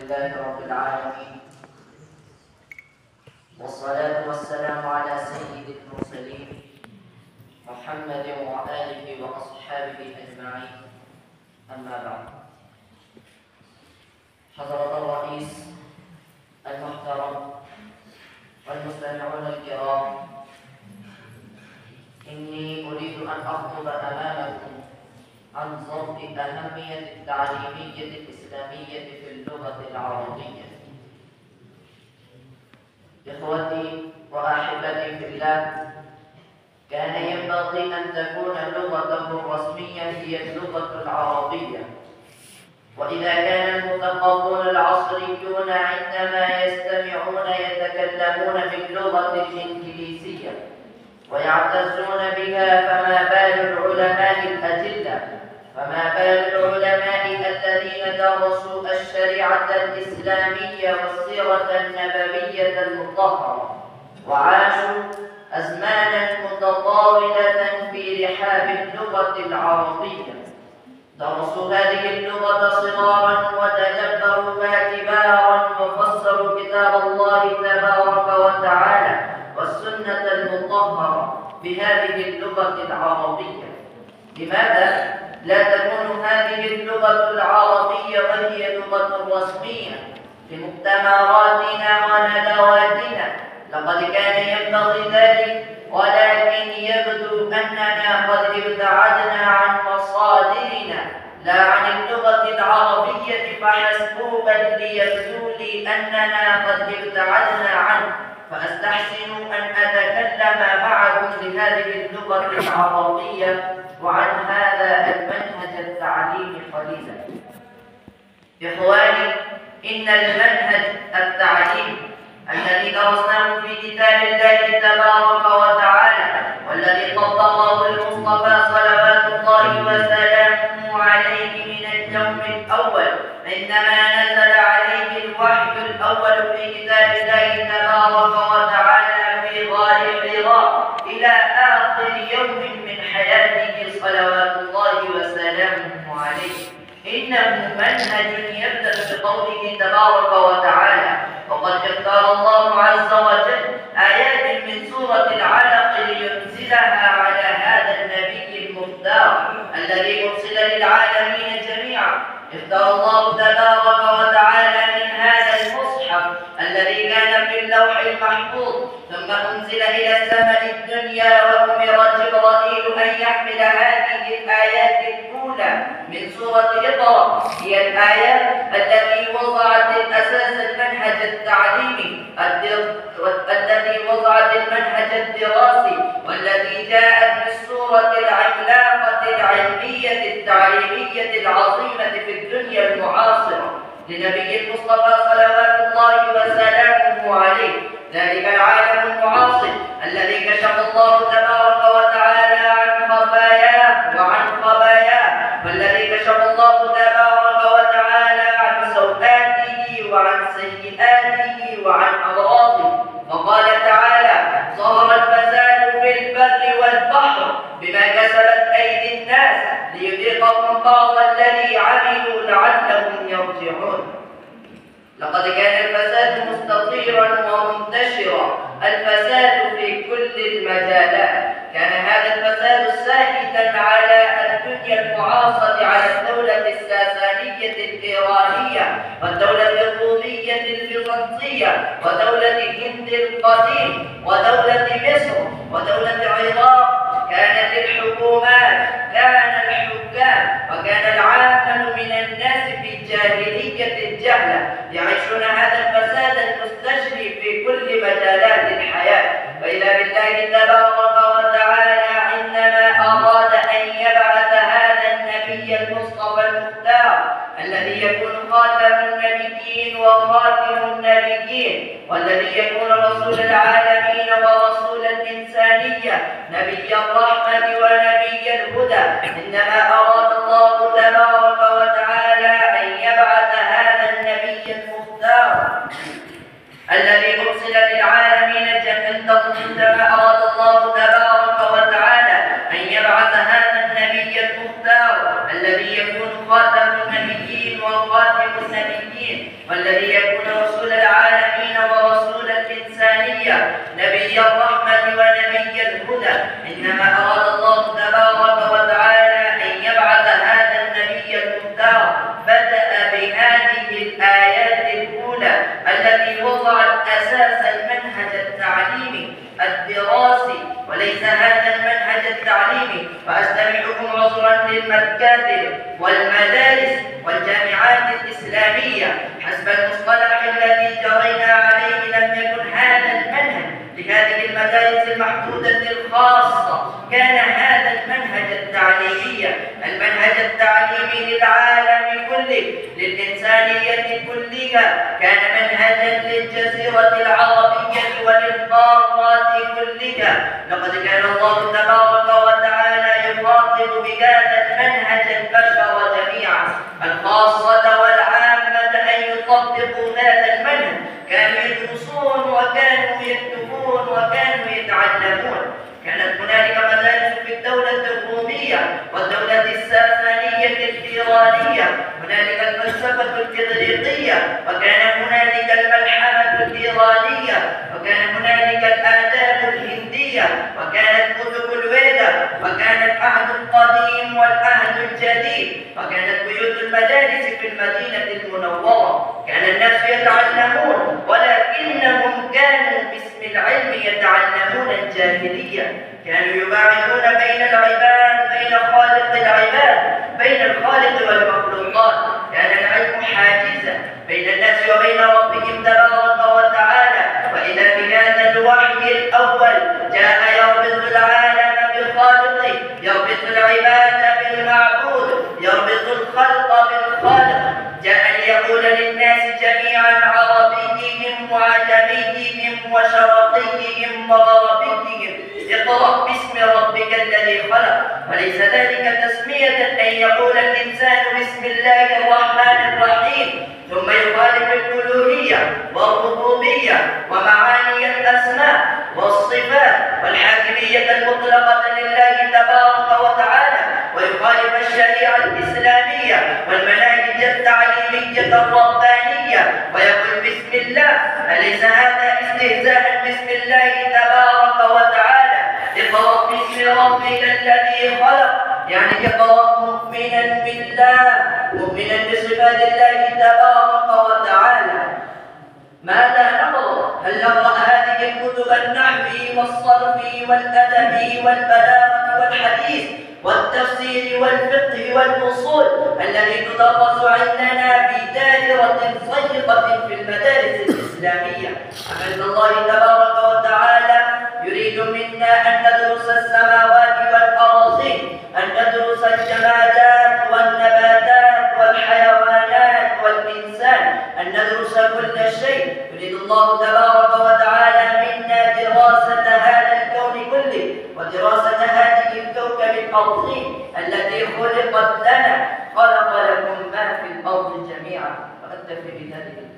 لله رب العالمين، والصلاة والسلام على سيد المرسلين محمد وآله وأصحابه أجمعين. أما بعد، حضرة الرئيس المحترم والمستمعون الكرام، إني أريد أن أخطب أمامكم عن ضبط أهمية التعليمية الإسلامية في اللغة العربية. إخوتي وأحبتي في الله، كان ينبغي أن تكون لغته الرسمية هي اللغة العربية، وإذا كان المثقفون العصريون عندما يستمعون يتكلمون باللغة الإنجليزية ويعتزون بها، فما بال العلماء الأجلة، فما بال العلماء الذين درسوا الشريعة الإسلامية والسيرة النبوية المطهرة وعاشوا أزمانا متطاولة في رحاب اللغة العربية، درسوا هذه اللغة صغارا وتدبروها كبارا، وفسروا كتاب الله تبارك وتعالى والسنة المطهرة بهذه اللغة العربية. لماذا لا تكون هذه اللغة العربية وهي لغة رسمية لمؤتمراتنا وندواتنا؟ لقد كان ينبغي ذلك، ولكن يبدو أننا قد ابتعدنا عن مصادرنا لا عن اللغة العربية فحسب، بل ليبدو لي أننا قد ابتعدنا عنه، فأستحسن أن أتكلم معكم بهذه اللغة العربية وعن هذا المنهج التعليمي قليلا. إخواني، إن المنهج التعليمي الذي درسناه في كتاب الله تبارك وتعالى والذي طبقه المصطفى صلوات الله وسلامه عليه من اليوم الأول عندما نزل عليه الوحي الأول في كتاب الله تبارك وتعالى في غار حراء إلى آخر يوم من حياته صلوات الله وسلامه عليه، إنه منهج يبدأ بقوله تبارك وتعالى: وقد اختار الله عز وجل آيات من سورة العلق لينزلها على هذا النبي المختار الذي أرسل للعالمين جميعا. اختار الله تبارك وتعالى من هذا المصحف الذي كان في اللوح المحفوظ ثم أنزل إلى السماء الدنيا، وأمر جبرائيل أن يحمل هذه الآيات الأولى من سورة اقرأ، هي الآيات التي وضعت الأساس المنهج التعليمي الذي وضعت المنهج الدراسي، والتي جاءت بالسورة العملاقة العلمية التعليمية العظيمة في الدنيا المعاصرة لنبي المصطفى صلوات الله وسلامه عليه، ذلك العالم المعاصر الذي كشف الله تبارك وتعالى عن خفاياه وعن خباياه، والذي كشف الله تبارك وتعالى عن سوءاته وعن سيئاته وعن أضراره. فقال تعالى: ظهر الفساد في البر والبحر بما كسبت أيدي الناس ليذيقهم بعض الذي عملوا لعلهم يرجعون. لقد كان الفساد مستطيرا ومنتشرا، الفساد في كل المجالات. كان هذا الفساد سائدا على الدنيا المعاصرة، على الدولة الساسانية الإيرانية والدولة الرومية البيزنطية ودولة الهند القديم ودولة مصر ودولة العراق. كانت الحكومات، كان الحكام، وكان العامة من الناس في الجاهلية الجهلة يعيشون هذا الفساد المستشري في كل مجالات الحياة. وإذا بالله تبارك وتعالى عندما أراد أن يبعث هذا النبي المصطفى المختار الذي يكون خاتم النبيين وخاتم النبيين، والذي يكون رسول العالمين ورسول الإنسانية، نبي الرحمة ونبي الهدى، إنما أراد الله تبارك وتعالى أن يبعث هذا النبي المختار الذي أرسل للعالمين عندما أراد الله تبارك وتعالى أن يبعث هذا النبي المختار الذي يكون خاتم النبيين وخاتم النبيين، والذي ليكون رسول العالمين ورسول الإنسانية، نبي الرحمة ونبي الهدى. إنما أراد الله تبارك وتعالى أن يبعث هذا النبي المختار. بدأ بهذه الآيات الأولى التي وضعت أساس المنهج التعليمي الدراسي، وليس هذا المنهج التعليمي. وأستمعكم عذرا للمكاتب والمدارس والجامعات الإسلامية، حسب المصطلح الذي جرينا عليه لم يكن هذا المنهج لهذه المدارس المحدودة الخاصة، كان هذا المنهج التعليمي، المنهج التعليمي للعالم كله، للإنسانية كلها، كان منهجا للجزيرة العربية وللقارات كلها. لقد كان الله تبارك وتعالى يخاطب بهذا المنهج البشر جميعا، الخاصة والعامة، أن يطبقوا هذا المنهج. كانوا يدرسون وكانوا يكتبون وكانوا يتعلمون. كانت هنالك مدارس في الدولة الرومية والدولة الساسانية الإيرانية، هنالك الفلسفة الإغريقية، وكان هنالك الملحمة الإيرانية، وكان هنالك الآداب الهندية، وكانت كتب الويدا، وكان العهد القديم والعهد الجديد، وكانت بيوت المدارس في المدينة المنورة. كان الناس يتعلمون، ولكنهم كانوا باسم العلم يتعلمون الجاهلية. كانوا يباعدون بين العباد، بين خالق العباد، بين الخالق والمخلوقات. كان العلم حاجزا بين الناس وبين ربهم تبارك وتعالى. وإذا بهذا الوحي الأول جاء يربط العالم بخالقه، يربط العباد بالمعبود، يربط الخلق بالخالق. جاء ليقول للناس جميعا، عربيهم وعجميهم وشرقيهم وغربيهم، اقرأ باسم ربك الذي خلق. وليس ذلك تسمية أن يقول الإنسان بسم الله الرحمن الرحيم ثم يخالف الألوهية والربوبية ومعاني الأسماء والصفات والحاكمية المطلقة لله تبارك وتعالى، ويخالف الشريعة الإسلامية والمناهج التعليمية الربانية ويقول بسم الله. أليس هذا استهزاء بسم الله تبارك وتعالى؟ اقرأ باسم ربك الذي خلق، يعني اقرأ مؤمنا بالله، مؤمنا بصفات الله تبارك وتعالى. ماذا نقرأ؟ هل نقرأ هذه الكتب النحو والصرف والأدب والبلاغة والحديث والتفسير والفقه والأصول التي تدرس عندنا في دائرة ضيقة في المدارس الإسلامية؟ أم أن الله تبارك وتعالى يريد منا أن ندرس السماوات والأراضين، أن ندرس الجمادات والنباتات والحيوانات والإنسان، أن ندرس كل شيء؟ يريد الله تبارك وتعالى منا دراسة هذا الكون كله، ودراسة هذه الكوكب الأرضين التي خلقت لنا. خلق لكم ما في الأرض جميعا. وأكتفي بذلك.